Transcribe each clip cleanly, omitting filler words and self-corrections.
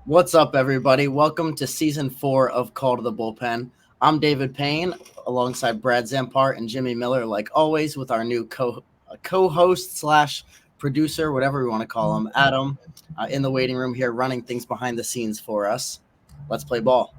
What's up, everybody? Welcome to Season 4 of Call to the Bullpen. I'm David Payne, alongside Brad Zampart and Jimmy Miller, like always, with our new co-host slash producer, whatever we want to call him, Adam, in the waiting room here, running things behind the scenes for us. Let's play ball.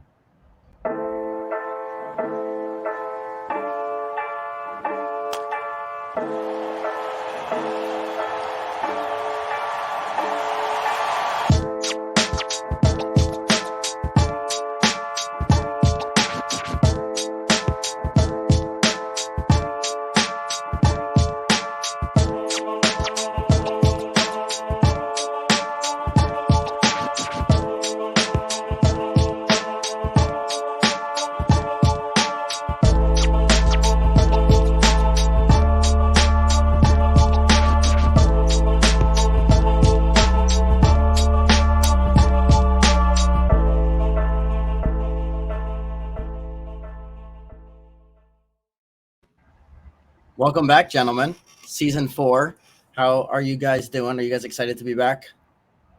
Welcome back, gentlemen. Season 4. How are you guys doing? Are you guys excited to be back?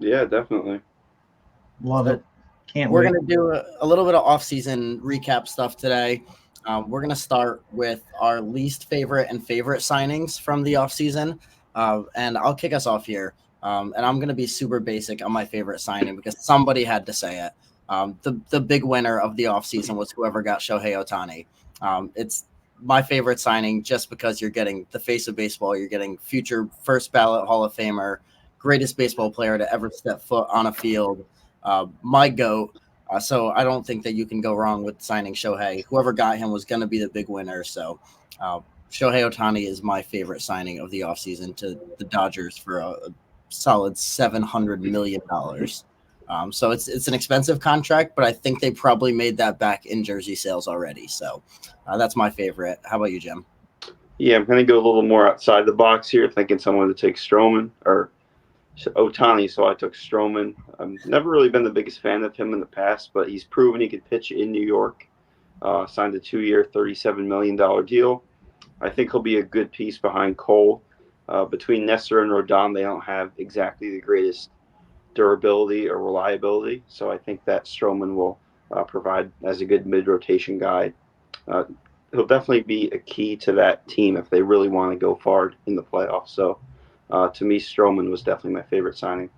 Yeah, definitely. Love it. Can't We're wait. going to do a little bit of off-season recap stuff today. We're going to start with our least favorite and favorite signings from the off-season. And I'll kick us off here. And I'm going to be super basic on my favorite signing because somebody had to say it. The big winner of the off-season was whoever got Shohei Ohtani. It's my favorite signing just because you're getting the face of baseball. You're getting future first ballot Hall of Famer, greatest baseball player to ever step foot on a field, my GOAT. So I don't think that you can go wrong with signing Shohei. Whoever got him was going to be the big winner. So Shohei Ohtani is my favorite signing of the offseason to the Dodgers for a solid $700 million. So it's an expensive contract, but I think they probably made that back in jersey sales already. So that's my favorite. How about you, Jim? Yeah, I'm going to go a little more outside the box here, thinking someone to take Stroman or Ohtani, so I took Stroman. I've never really been the biggest fan of him in the past, but he's proven he could pitch in New York. Signed a 2-year, $37 million deal. I think he'll be a good piece behind Cole. Between Nestor and Rodon, they don't have exactly the greatest durability or reliability, so I think that Stroman will provide as a good mid-rotation guy. He'll definitely be a key to that team if they really want to go far in the playoffs. So to me, Stroman was definitely my favorite signing.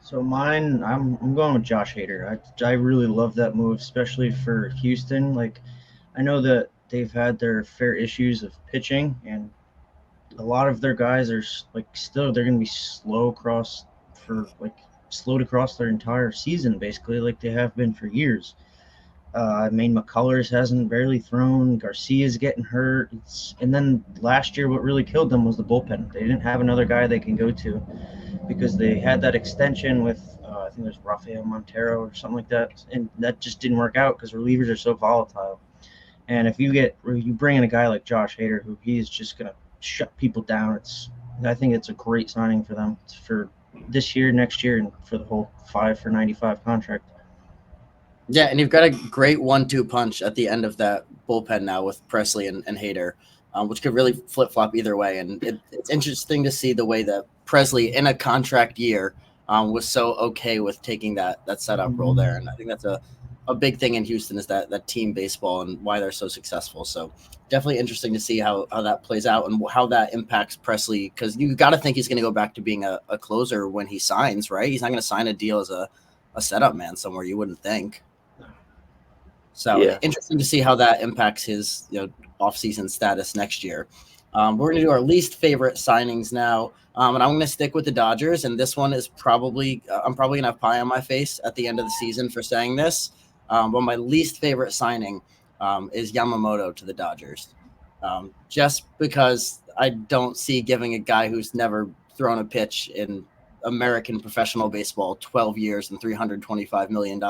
So mine, I'm going with Josh Hader. I really love that move, especially for Houston. Like, I know that they've had their fair issues of pitching, and a lot of their guys are they're going to be slow to cross their entire season, basically, like they have been for years. McCullers hasn't barely thrown. Garcia's getting hurt. And then last year, what really killed them was the bullpen. They didn't have another guy they can go to because they had that extension with, I think it was Rafael Montero or something like that. And that just didn't work out because relievers are so volatile. And if you bring in a guy like Josh Hader, who he's just going to shut people down, I think it's a great signing for them for this year, next year, and for the whole 5 for 95 contract. Yeah, and you've got a great 1-2 punch at the end of that bullpen now with Presley and Hader, which could really flip-flop either way. And it's interesting to see the way that Presley, in a contract year, was so okay with taking that setup role there. And I think that's a big thing in Houston is that team baseball and why they're so successful. So definitely interesting to see how that plays out and how that impacts Presley, because you got to think he's going to go back to being a closer when he signs, right? He's not going to sign a deal as a setup man somewhere, you wouldn't think. So yeah. Interesting to see how that impacts his off-season status next year. We're going to do our least favorite signings now, and I'm going to stick with the Dodgers. And this one is probably I'm probably going to have pie on my face at the end of the season for saying this. But my least favorite signing is Yamamoto to the Dodgers, just because I don't see giving a guy who's never thrown a pitch in American professional baseball 12 years and $325 million.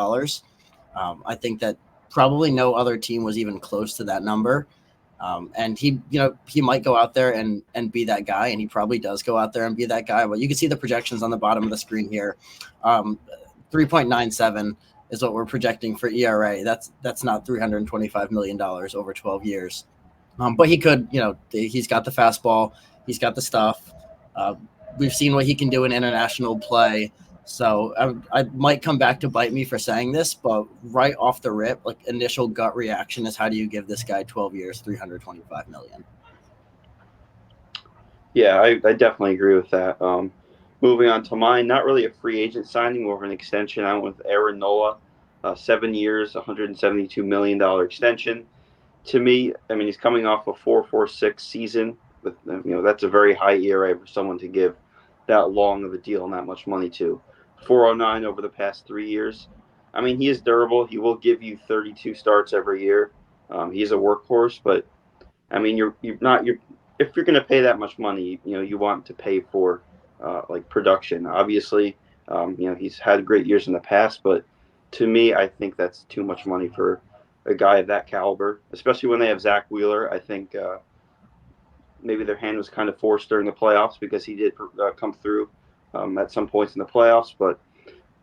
I think that probably no other team was even close to that number. And he might go out there and be that guy, and he probably does go out there and be that guy. But you can see the projections on the bottom of the screen here. 3.97 is what we're projecting for ERA. That's not $325 million over 12 years. But he could, he's got the fastball. He's got the stuff. We've seen what he can do in international play. So I might come back to bite me for saying this, but right off the rip, like initial gut reaction is, how do you give this guy 12 years, $325 million? Yeah, I definitely agree with that. Moving on to mine, not really a free agent signing, more of an extension. I went with Aaron Nola, 7 years, $172 million extension. To me, I mean, he's coming off a 4.46 season. With that's a very high ERA for someone to give that long of a deal and that much money to. 4.09 over the past 3 years. I mean, he is durable. He will give you 32 starts every year. He's a workhorse, but I mean, you're not you're if you're going to pay that much money, you want to pay for like production. Obviously, he's had great years in the past, but to me, I think that's too much money for a guy of that caliber, especially when they have Zach Wheeler. I think maybe their hand was kind of forced during the playoffs because he did come through at some points in the playoffs, but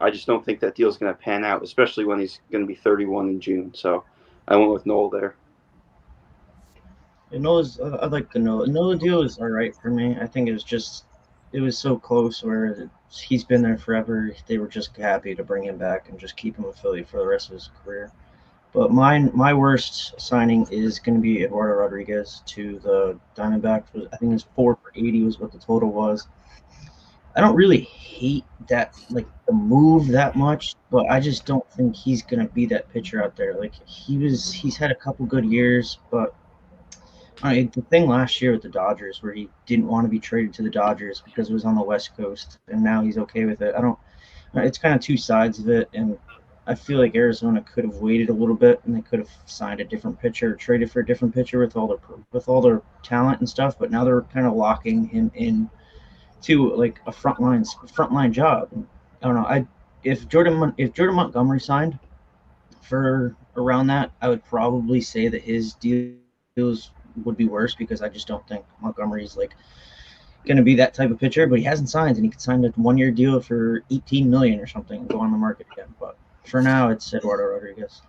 I just don't think that deal is going to pan out, especially when he's going to be 31 in June. So I went with Noel there. I'd like the Nola deal is all right for me. I think it was so close where he's been there forever. They were just happy to bring him back and just keep him with Philly for the rest of his career. But my worst signing is going to be Eduardo Rodriguez to the Diamondbacks. I think it's 4 for 80 was what the total was. I don't really hate that, like, the move that much, but I just don't think he's going to be that pitcher out there. Like, he's had a couple good years, but the thing last year with the Dodgers, where he didn't want to be traded to the Dodgers because it was on the West Coast, and now he's okay with it. I don't. It's kind of two sides of it, and I feel like Arizona could have waited a little bit, and they could have signed a different pitcher, or traded for a different pitcher with all their talent and stuff. But now they're kind of locking him in to like a frontline job. I don't know. If Jordan Montgomery signed for around that, I would probably say that his deals would be worse because I just don't think Montgomery's like going to be that type of pitcher. But he hasn't signed, and he could sign a 1-year deal for $18 million or something and go on the market again. But for now, it's Eduardo Rodriguez.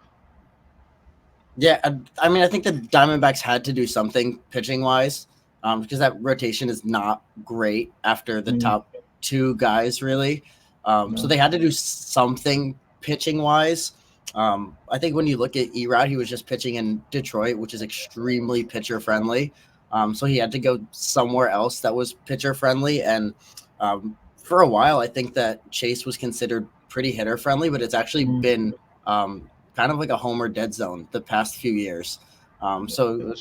Yeah, I mean, I think the Diamondbacks had to do something pitching wise, because that rotation is not great after the top two guys, really. So they had to do something pitching wise. I think when you look at Erod, he was just pitching in Detroit, which is extremely pitcher friendly. So he had to go somewhere else that was pitcher friendly. And for a while, I think that Chase was considered pretty hitter friendly, but it's actually been kind of like a homer dead zone the past few years. So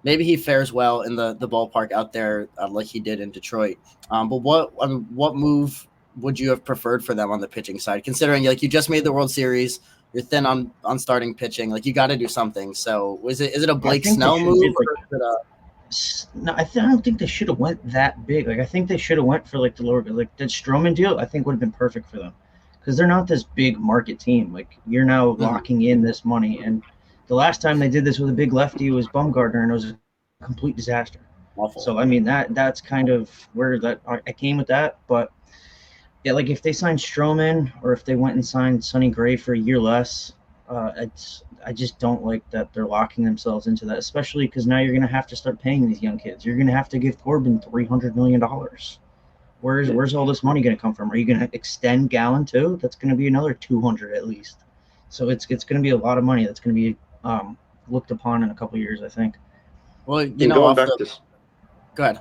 maybe he fares well in the ballpark out there like he did in Detroit. But what move would you have preferred for them on the pitching side, considering like you just made the World Series, you're thin on starting pitching, like you got to do something. So is it a Blake Snell move? No, I don't think they should have went that big. Like I think they should have went for like the lower, like the Stroman deal. I think would have been perfect for them because they're not this big market team. Like you're now locking in this money, and the last time they did this with a big lefty was Bumgarner, and it was a complete disaster. Awful. So I mean that's kind of where that I came with that, but. Yeah, like if they signed Stroman or if they went and signed Sonny Gray for a year less, I just don't like that they're locking themselves into that, especially because now you're going to have to start paying these young kids. You're going to have to give Corbin $300 million. Where's all this money going to come from? Are you going to extend Gallen too? That's going to be another 200 at least. So it's going to be a lot of money that's going to be looked upon in a couple of years, I think. Well, go ahead.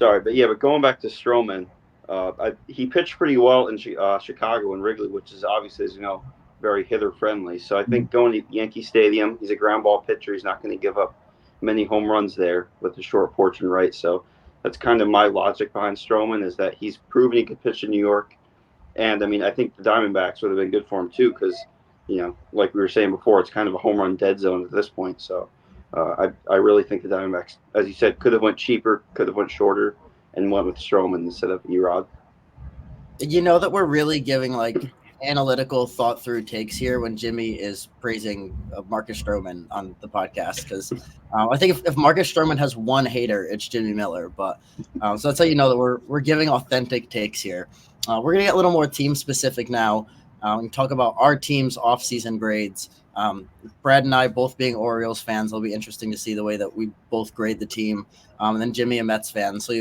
Sorry, but going back to Stroman. He pitched pretty well in Chicago and Wrigley, which is obviously, as you know, very hitter friendly. So I think going to Yankee Stadium, he's a ground ball pitcher. He's not going to give up many home runs there with the short porch and right. So that's kind of my logic behind Stroman, is that he's proven he could pitch in New York. And I mean, I think the Diamondbacks would have been good for him too, because like we were saying before, it's kind of a home run dead zone at this point. So I really think the Diamondbacks, as you said, could have went cheaper, could have went shorter, and went with Stroman instead of Erod. You know that we're really giving like analytical, thought through takes here when Jimmy is praising Marcus Stroman on the podcast, because I think if Marcus Stroman has one hater, it's Jimmy Miller. But so that's how you know that we're giving authentic takes here. We're gonna get a little more team specific now. And talk about our team's off-season grades. Brad and I both being Orioles fans, it'll be interesting to see the way that we both grade the team. And then Jimmy, a Mets fan, so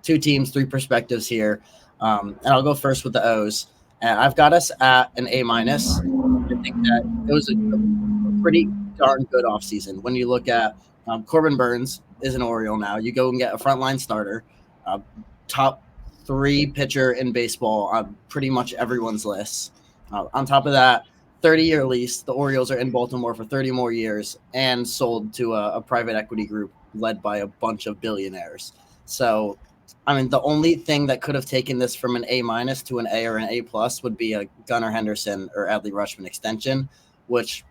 two teams, three perspectives here. And I'll go first with the O's. And I've got us at an A minus. I think that it was a pretty darn good offseason. When you look at Corbin Burns is an Oriole now. You go and get a frontline starter, top 3 pitcher in baseball on pretty much everyone's list. On top of that, 30-year lease. The Orioles are in Baltimore for 30 more years and sold to a private equity group led by a bunch of billionaires. So, I mean, the only thing that could have taken this from an A minus to an A or an A plus would be a Gunnar Henderson or Adley Rutschman extension, which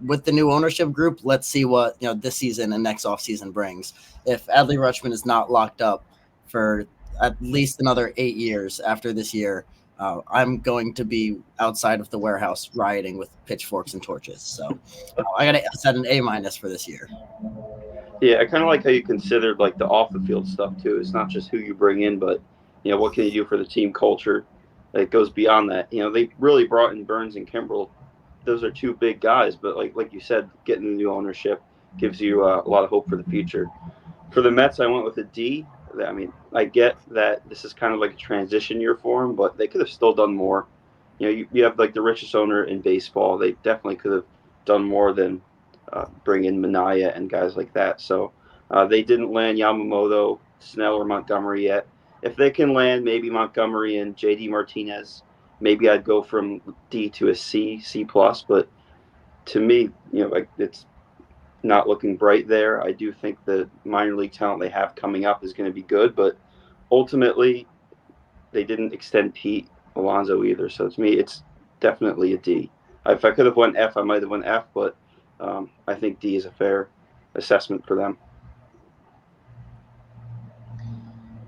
with the new ownership group, let's see what this season and next offseason brings. If Adley Rutschman is not locked up for at least another 8 years after this year, I'm going to be outside of the warehouse rioting with pitchforks and torches. So I got to set an A minus for this year. Yeah, I kind of like how you considered like the off the field stuff too. It's not just who you bring in, but what can you do for the team culture? It goes beyond that. They really brought in Burns and Kimbrel. Those are 2 big guys, but like you said, getting the new ownership gives you a lot of hope for the future. For the Mets, I went with a D. I mean, I get that this is kind of like a transition year for them, but they could have still done more. You have like the richest owner in baseball. They definitely could have done more than bring in Minaya and guys like that. So they didn't land Yamamoto, Snell, or Montgomery yet. If they can land maybe Montgomery and J.D. Martinez, maybe I'd go from D to a C, C+. But to me, like it's not looking bright there. I do think the minor league talent they have coming up is going to be good, but ultimately they didn't extend Pete Alonso either. So to me, it's definitely a D. If I could have won F, I might have won F, but I think D is a fair assessment for them.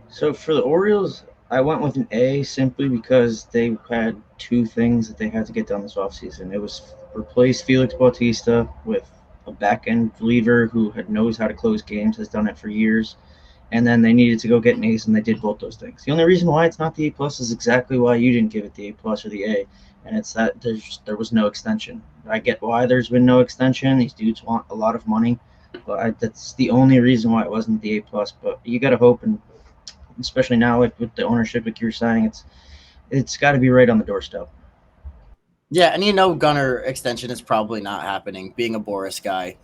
So for the Orioles, I went with an A simply because they had 2 things that they had to get done this offseason. It was replace Felix Bautista with a back-end reliever who knows how to close games, has done it for years, and then they needed to go get an ace, and they did both those things. The only reason why it's not the A+ is exactly why you didn't give it the A+ or the A, and it's that there was no extension. I get why there's been no extension. These dudes want a lot of money, but that's the only reason why it wasn't the A+. But you got to hope, and especially now with the ownership, like you were saying, it's got to be right on the doorstep. Yeah, and Gunnar extension is probably not happening. Being a Boris guy,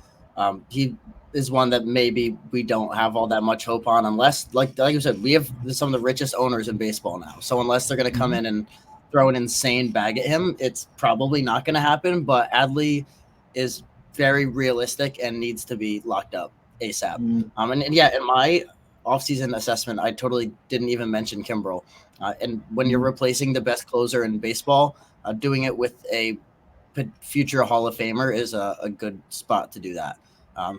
he is one that maybe we don't have all that much hope on, unless, like you said, we have some of the richest owners in baseball now. So unless they're going to come in and throw an insane bag at him, it's probably not going to happen. But Adley is very realistic and needs to be locked up ASAP. And yeah, in my offseason assessment, I totally didn't even mention Kimbrel. And when you're replacing the best closer in baseball, doing it with a future Hall of Famer is a good spot to do that.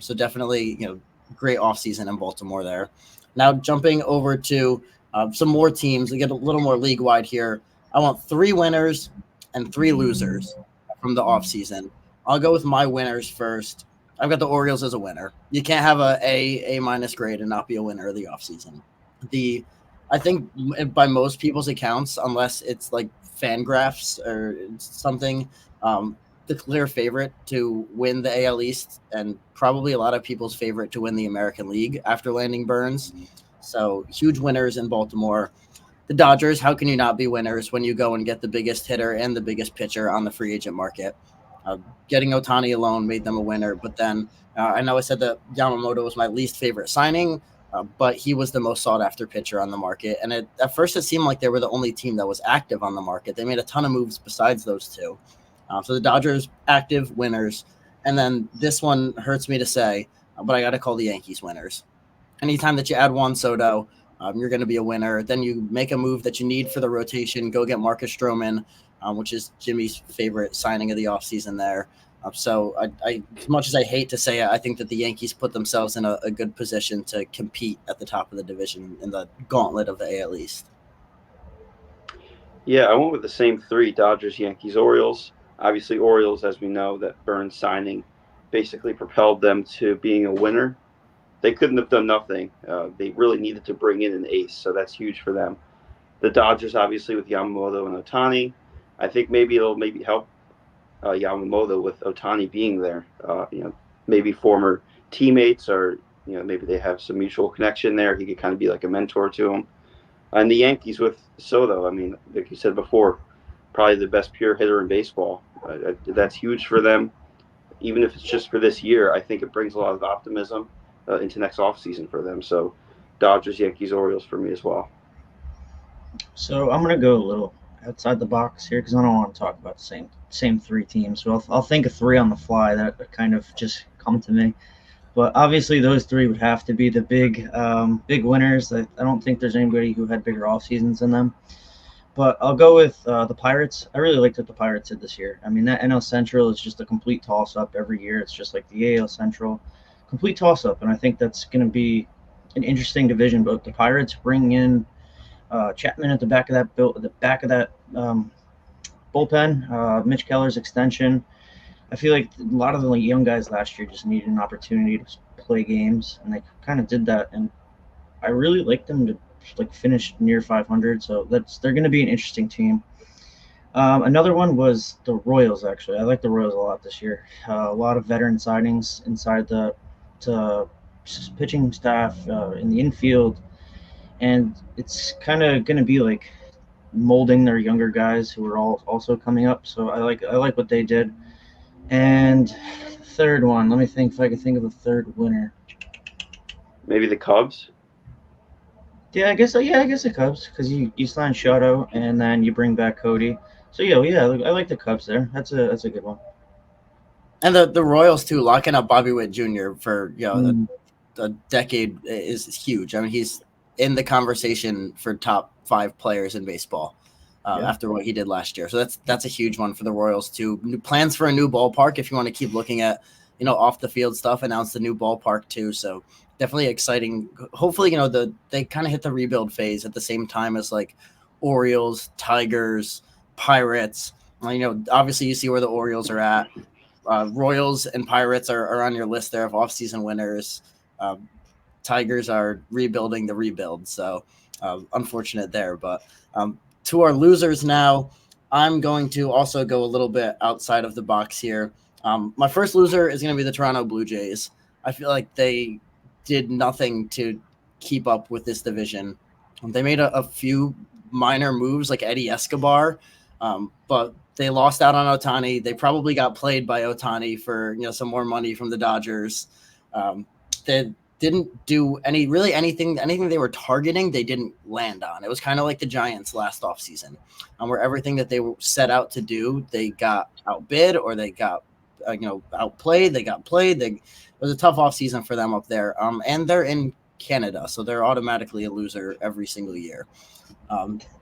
So definitely, great offseason in Baltimore there. Now jumping over to some more teams, we get a little more league-wide here. I want 3 winners and 3 losers from the offseason. I'll go with my winners first. I've got the Orioles as a winner. You can't have A minus grade and not be a winner of the offseason. I think by most people's accounts, unless it's like Fangraphs or something, the clear favorite to win the AL East and probably a lot of people's favorite to win the American League after landing Burns. So huge winners in Baltimore. The Dodgers, how can you not be winners when you go and get the biggest hitter and the biggest pitcher on the free agent market? Getting Ohtani alone made them a winner, but then I know I said that Yamamoto was my least favorite signing, but he was the most sought-after pitcher on the market. And at first it seemed like they were the only team that was active on the market. They made a ton of moves besides those 2. So the Dodgers, active winners. And then this one hurts me to say, but I got to call the Yankees winners. Anytime that you add Juan Soto, you're going to be a winner. Then you make a move that you need for the rotation, go get Marcus Stroman, which is Jimmy's favorite signing of the offseason there. So I, as much as I hate to say it, I think that the Yankees put themselves in a good position to compete at the top of the division in the gauntlet of the AL East. Yeah, I went with the same 3, Dodgers, Yankees, Orioles. Obviously, Orioles, as we know, that Burns signing basically propelled them to being a winner. They couldn't have done nothing. They really needed to bring in an ace, so that's huge for them. The Dodgers, obviously, with Yamamoto and Ohtani. I think it'll help Yamamoto with Ohtani being there. Maybe former teammates or, maybe they have some mutual connection there. He could kind of be like a mentor to him. And the Yankees with Soto, I mean, like you said before, probably the best pure hitter in baseball. That's huge for them. Even if it's just for this year, I think it brings a lot of optimism into next offseason for them. So Dodgers, Yankees, Orioles for me as well. So I'm gonna go a little outside the box here because I don't want to talk about the same three teams. So I'll think of three on the fly that kind of just come to me. But obviously, those three would have to be the big winners. I don't think there's anybody who had bigger off seasons than them. But I'll go with the Pirates. I really liked what the Pirates did this year. I mean, that NL Central is just a complete toss-up every year. It's just like the AL Central, complete toss-up, and I think that's going to be an interesting division. But the Pirates bring in Chapman at the back of that bullpen, Mitch Keller's extension. I feel like a lot of the young guys last year just needed an opportunity to play games, and they kind of did that. And I really like them to finish near 500, so they're going to be an interesting team. Another one was the Royals. Actually, I like the Royals a lot this year. A lot of veteran signings inside the pitching staff in the infield, and it's kind of going to be like molding their younger guys who are all also coming up. So I like what they did. And third one, let me think if I can think of a third winner. Maybe the Cubs. Yeah, I guess the Cubs because you sign Shoto and then you bring back Cody. So yeah, I like the Cubs there. That's a good one. And the Royals too, locking up Bobby Witt Jr. for a decade is huge. I mean, he's in the conversation for top 5 players in baseball after what he did last year. So that's a huge one for the Royals too. New plans for a new ballpark. If you want to keep looking at off the field stuff, announce the new ballpark too. So definitely exciting. Hopefully, they kind of hit the rebuild phase at the same time as like Orioles, Tigers, Pirates. Obviously you see where the Orioles are at. Royals and Pirates are on your list there of offseason winners. Tigers are rebuilding the rebuild, so unfortunate there. But to our losers now, I'm going to also go a little bit outside of the box here. My first loser is going to be the Toronto Blue Jays. I feel like they did nothing to keep up with this division. They made a few minor moves like Eddie Escobar, but they lost out on Ohtani. They probably got played by Ohtani for some more money from the Dodgers. They didn't do anything they were targeting. They didn't land on. It was kind of like the Giants last offseason, where everything that they were set out to do, they got outbid or they got outplayed. They got played. It was a tough offseason for them up there. And they're in Canada, so they're automatically a loser every single year.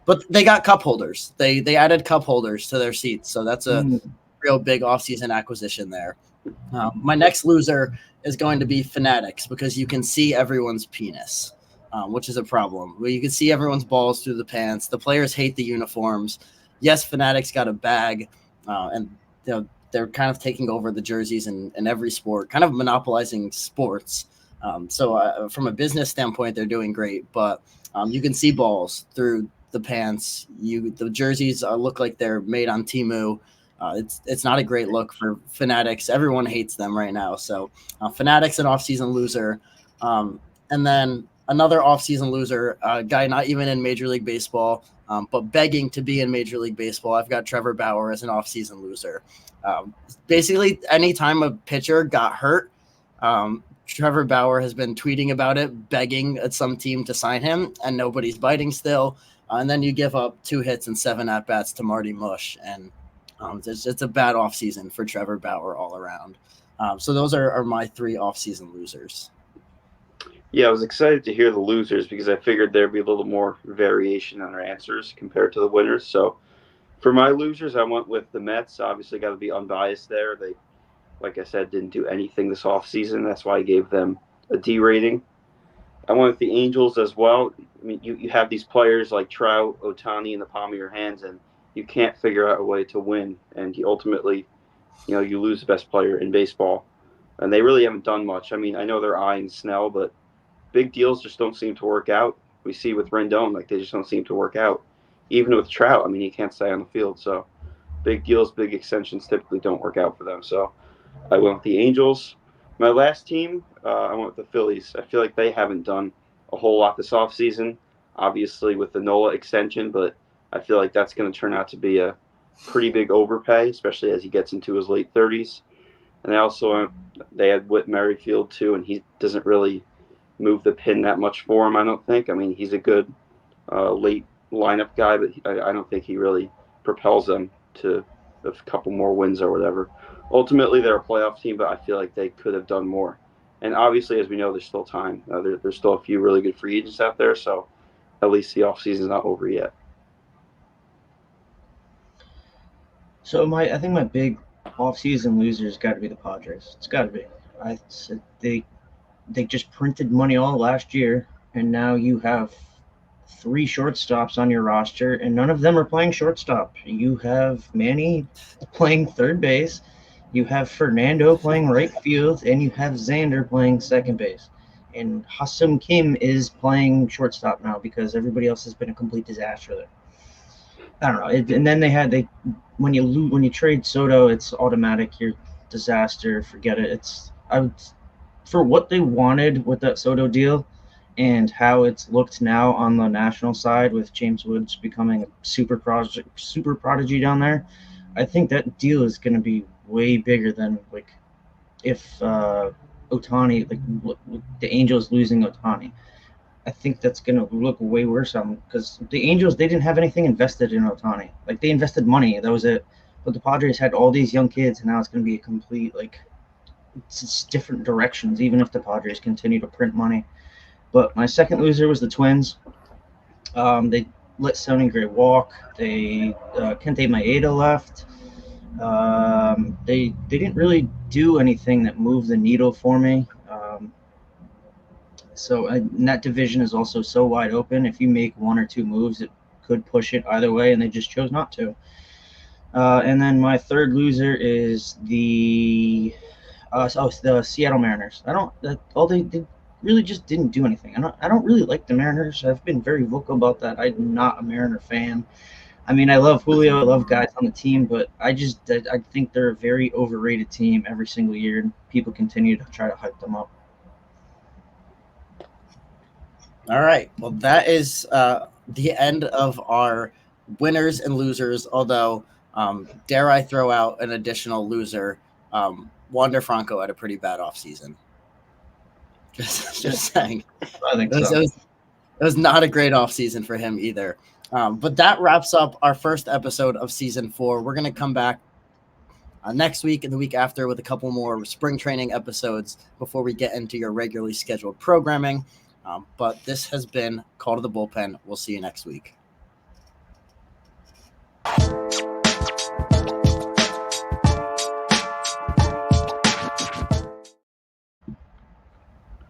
But they got cup holders. They added cup holders to their seats, so that's a real big offseason acquisition there. My next loser is going to be Fanatics because you can see everyone's penis, which is a problem. Well, you can see everyone's balls through the pants. The players hate the uniforms. Yes, Fanatics got a bag, and they're kind of taking over the jerseys in every sport, kind of monopolizing sports. So from a business standpoint, they're doing great, but you can see balls through the pants. The jerseys look like they're made on Temu. It's not a great look for Fanatics. Everyone hates them right now. So Fanatics, an offseason loser. And then another offseason loser, a guy not even in Major League Baseball, but begging to be in Major League Baseball. I've got Trevor Bauer as an offseason loser. Basically, anytime a pitcher got hurt, Trevor Bauer has been tweeting about it, begging at some team to sign him, and nobody's biting still. And then you give up 2 hits and 7 at-bats to Marty Mush, and it's a bad offseason for Trevor Bauer all around. So those are my 3 offseason losers. Yeah, I was excited to hear the losers because I figured there'd be a little more variation on our answers compared to the winners. So for my losers, I went with the Mets. Obviously, got to be unbiased there. They, like I said, didn't do anything this offseason. That's why I gave them a D rating. I went with the Angels as well. I mean, you have these players like Trout, Ohtani in the palm of your hands, and you can't figure out a way to win. And ultimately, you lose the best player in baseball. And they really haven't done much. I mean, I know they're eyeing Snell, but big deals just don't seem to work out. We see with Rendon, like they just don't seem to work out. Even with Trout, I mean, he can't stay on the field. So big deals, big extensions typically don't work out for them. So I went with the Angels. My last team, I went with the Phillies. I feel like they haven't done a whole lot this offseason. obviously with the Nola extension, but I feel like that's going to turn out to be a pretty big overpay, especially as he gets into his late 30s. And they had Whit Merrifield too, and he doesn't really move the pin that much for him, I don't think. I mean, he's a good late lineup guy, but I don't think he really propels them to a couple more wins or whatever. Ultimately, they're a playoff team, but I feel like they could have done more. And obviously, as we know, there's still time. There's still a few really good free agents out there, so at least the offseason is not over yet. So I think my big off-season loser's got to be the Padres. It's got to be. They just printed money all last year, and now you have 3 shortstops on your roster, and none of them are playing shortstop. You have Manny playing third base, you have Fernando playing right field, and you have Xander playing second base. And Ha-Seong Kim is playing shortstop now because everybody else has been a complete disaster there. I don't know. And then when you trade Soto, it's automatic. You're disaster. Forget it. For what they wanted with that Soto deal and how it's looked now on the national side with James Woods becoming a super prodigy down there. I think that deal is going to be way bigger than like if Ohtani, like the Angels losing Ohtani. I think that's going to look way worse on because the Angels, they didn't have anything invested in Ohtani. Like they invested money, that was it. But the Padres had all these young kids, and now it's going to be a complete it's different directions. Even if the Padres continue to print money. But my second loser was the Twins. They let Sonny Gray walk. They Kente Maeda left. They didn't really do anything that moved the needle for me. And that division is also so wide open. If you make 1 or 2 moves, it could push it either way, and they just chose not to. And then my third loser is the Seattle Mariners. They really just didn't do anything. I don't really like the Mariners. I've been very vocal about that. I'm not a Mariner fan. I mean, I love Julio. I love guys on the team, but I think they're a very overrated team every single year, and people continue to try to hype them up. All right. Well, that is the end of our winners and losers. Although, dare I throw out an additional loser? Wander Franco had a pretty bad offseason. Just saying. I think so. It was not a great offseason for him either. But that wraps up our first episode of season 4. We're going to come back next week and the week after with a couple more spring training episodes before we get into your regularly scheduled programming. But this has been Call to the Bullpen. We'll see you next week.